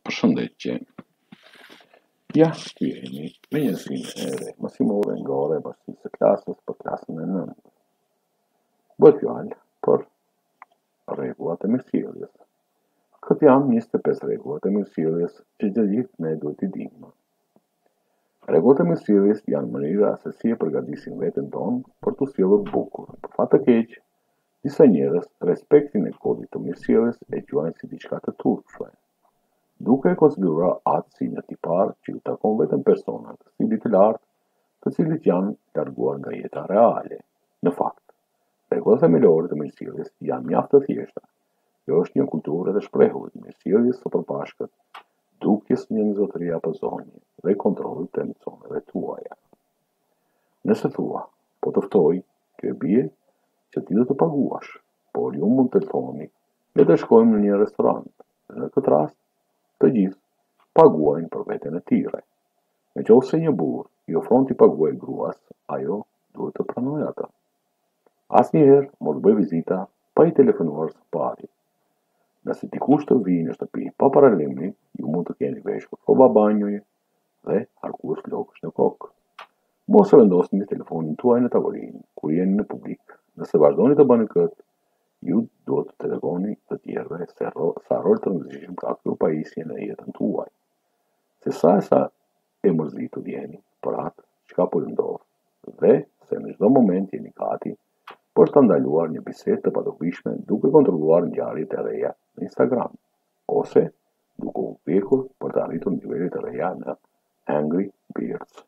Përshëndetje. Ja, ky jemi me njerëzinë e re. Mësimore nga ora e bashkisë së klasës për klasën e 9. Bëhet fjalë për rregullat e mirësjelljes. Këtë janë 25 rregullat e mirësjelljes që të gjithë ne duhet t'i dimë. Rregullat e mirësjelljes janë mënyra se si e përgatisim veten tonë për t'u sjellur bukur. Për fat të keq, disa njerëz respektin e kodit të mirësjelljes e quajnë si diçka të turpshme, duke e konsideruar atë si një tipar që ju takon vetëm personat të stilit të lartë, të cilët janë larguar nga jeta reale. Në fakt, rregullat themelore të mirësjelljes janë mjaft të thjeshta. Kjo është një kulturë e shprehur e mirësjelljes së përbashkët, dukjes një zotëri apo zonjë dhe kontrollit të emocioneve tuaja. Nëse thua, po të ftoj, kjo e bie që ti do të paguash, por ju mund të thoni, le të shkojmë në një restorant. Në këtë rast, të gjithë paguajnë për veten e tyre. Nëse një burr i ofron t'i paguajë gruas, ajo duhet të pranojë atë. Asnjëherë mos bëj vizita pa i telefonuar së pari. Nëse dikush të vijë në shtëpi pa paralajmëri, ju mund të keni veshur rroba banjoje dhe arkues flokësh në kokë. Mos e vendosni telefonin tuaj në tavolinë kur jeni në publik. Nëse vazhdoni të bëni këtë, ju duhet të tregoni të tjerëve sa rol të rëndësishëm ka kjo pajisje në jetën tuaj. Se sa e mërzitur jeni për atë çka po ju ndodh, dhe se në çdo moment jeni gati për të ndaluar një bisedë të padobishme duke kontrolluar ngjarjet e reja në Instagram, ose duke u vdekur për të arritur nivelet e reja në Angry Birds.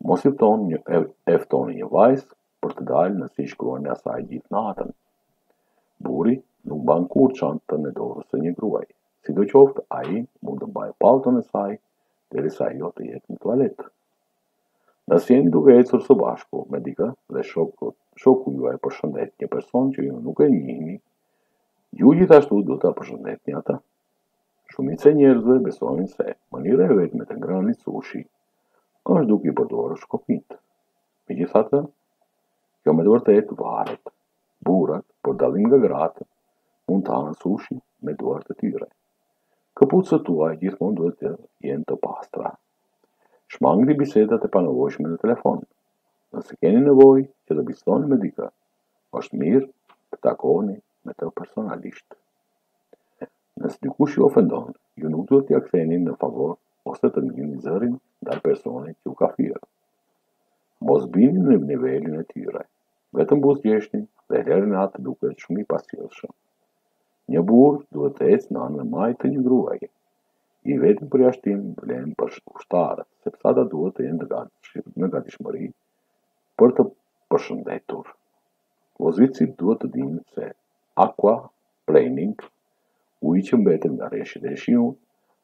Mos i ftoni një vajzë për të dalë nëse i shkruani asaj gjithë natën. Burri nuk mban kurrë çantën e dorës së një gruaje. Sidoqoftë, ai mund të mbajë pallton e saj derisa ajo të jetë në tualetë. Nëse jeni duke ecur së bashku me dikë dhe shoku juaj përshëndet një person që ju nuk e njihni, ju gjithashtu duhet ta përshëndetni atë. Shumica e njerëzve besojnë se mënyra e vetme të ngrënit sushi është duke i përdorur shkopit. Megjithatë, kjo me të vërtetë varet. Burrat, për dallim nga gratë, mund të hanë sushi me duart e tyre. Këpucët tuaj gjithmonë duhet të jenë të pastra. Shmangni bisedat e panevojshme në telefon. Nëse keni nevojë që të bisedoni me dikë, është mirë të takoheni me të personalisht. Nëse dikush ju ofendon, ju nuk duhet t'i ktheni në favor ose të ngrini zërin ndaj personit që ju ka fyer. Mos bini në nivelin e tyre. Vetëm buzëqeshni dhe lërni atë duket shumë i pasjellshëm. Një burr duhet të ecë në anën e majtë të një gruaje. I vetëm përjashtim vlen për ushtarët, sepse ata duhet të jenë në gatishmëri për të përshëndetur. Vozhvicit duhet të dinë se aquaplaning, uji që mbetet nga rreshtit e shiut,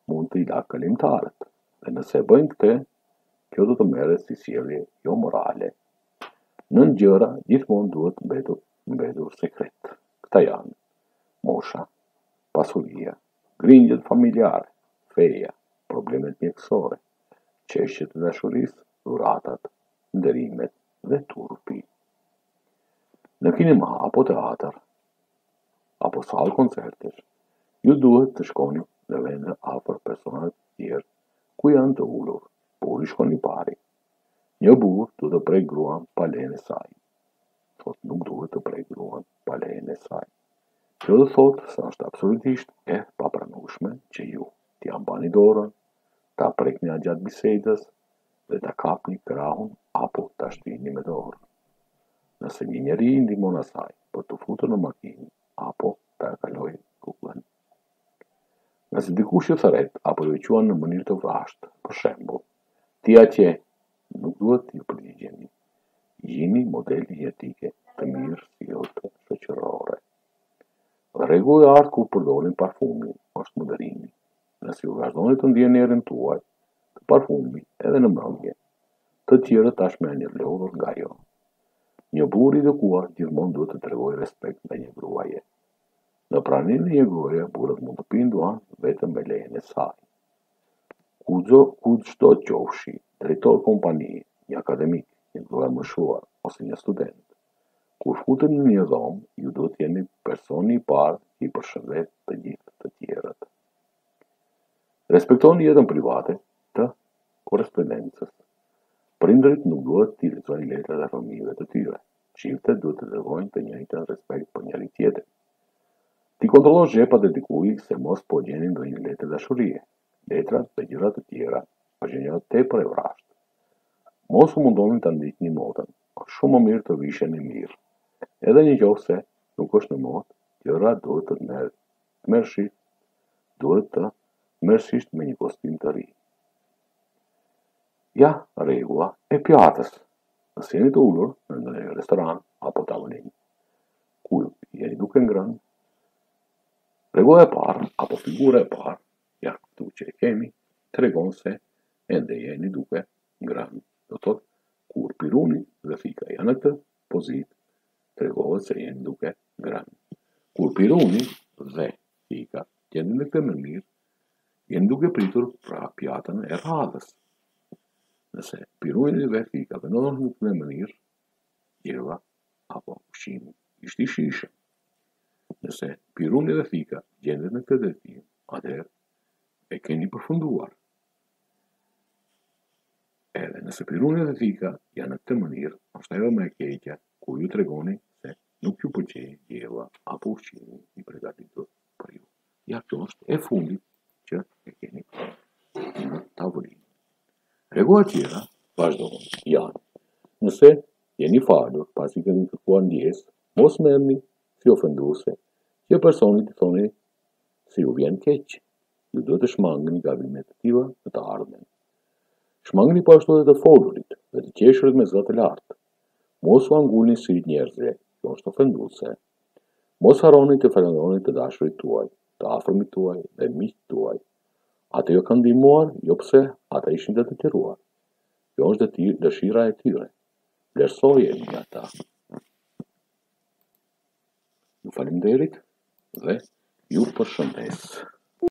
mund të i la kalimtarët, dhe nëse bëjnë këtë, kjo do të merret si sjellje jo morale. Nën gjëra gjithmonë duhet mbetur sekret. Këta janë mosha, pasuria, grindjet familjare, feja, problemet mjekësore, çështjet e dashurisë, dhuratat, nderimet dhe turpi. Në kinema apo teatr, apo sallë koncertesh, ju duhet të shkoni në vende afër personave të tjerë ku janë të ulur, por i shkoni pari. Një burr duhet të prek gruan pa lejen e saj. Thotë nuk duhet të prek gruan pa lejen e saj. Kjo do thotë se është absolutisht e papranueshme që ju t'i ambani dorën, ta prekni gjatë bisedës dhe ta kapni krahun apo ta shtyni me dorë. Nëse një njeri i ndihmon asaj për të futur në makinë apo ta kalojë rrugën. Nëse dikush ju thret apo ju quan në mënyrë të vrashtë, për shembull, ti atje nuk duhet t'ju përgjigjeni. Jini modeli jetike të mirë sjellje shoqërore. Rregulla e artë kur përdorin parfumin është moderimi. Nëse ju vazhdoni të ndjeni erën tuaj, të parfumi edhe në mbrëmje, të tjerët tashmë janë një lodhur nga jo. Një burr i edukuar gjithmonë duhet të tregojë respekt ndaj një gruaje. Në praninë e një gruaje, burrat mund të pinë duan vetëm me lejen e saj. Kudo qofshi, drejtor kompanie, një akademik, një gruar moshuar ose një student, kur futeni në një dhomë, ju duhet jeni personi i parë që i përshëndet të gjithë të tjerët. Respektoni jetën private të korrespondencës. Prindërit nuk duhet t'i lexojnë letrat e fëmijëve të tyre. Çiftet duhet të tregojnë të njëjtën respekt për njëri tjetrin. Ti kontrollosh xhepat e dikujt se mos po gjeni ndonjë letër dashurie. Letrat dhe gjëra të tjera është një tepër e vrashtë. Mos u mundoni ta ndiqni motën. Është shumë më mirë të visheni mirë. Edhe nëse nuk është në modë, gjëra duhet të mërësisht me një kostim të ri. Ja, rregulla e pjatës. Nëse jeni të ulur në një restoran apo tavolinë, ku jeni duke ngrënë, rregulla e parë apo figura e parë, ja këtu që e kemi, tregon se ende jeni duke ngrënë. Do thotë, kur piruni dhe fika janë në këtë pozitë, tregohet se jeni duke ngrënë. Kur piruni dhe fika jeni në këtë mënyrë, jeni duke pritur pra pjatën e radhës. Nëse piruni dhe fika vendosen në këtë mënyrë, gjëra apo ushqimi ishte i shijshëm. Nëse piruni dhe fika gjendet në këtë drejtim, atëherë e keni përfunduar. Edhe nëse piruni dhe fika janë në këtë mënyrë, është ajo më e keqja ku ju tregoni se nuk ju pëlqejnë gjëra apo ushqimi i përgatitur për ju. Ja, kjo është e fundit që e keni në tavolinë. Rregulla tjera vazhdojnë janë. Nëse jeni falur pasi keni kërkuar ndjesë, mos merrni si ofenduese që personit i thoni se ju vjen keq. Ju duhet të shmangni gabimet të tilla në të ardhmen. Shmangni po ashtu edhe të folurit dhe të qeshurit me zë të lartë. Mos u angulni syrit njerëzve, kjo është ofenduese. Mos harroni të falenderoni të dashurit tuaj, të afërmit tuaj dhe miqt tuaj. Ata ju kanë ndihmuar, jo pse ata ishin të detyruar. Kjo është dëshira e tyre. Vlerësojeni ata. Ju faleminderit dhe ju përshëndes.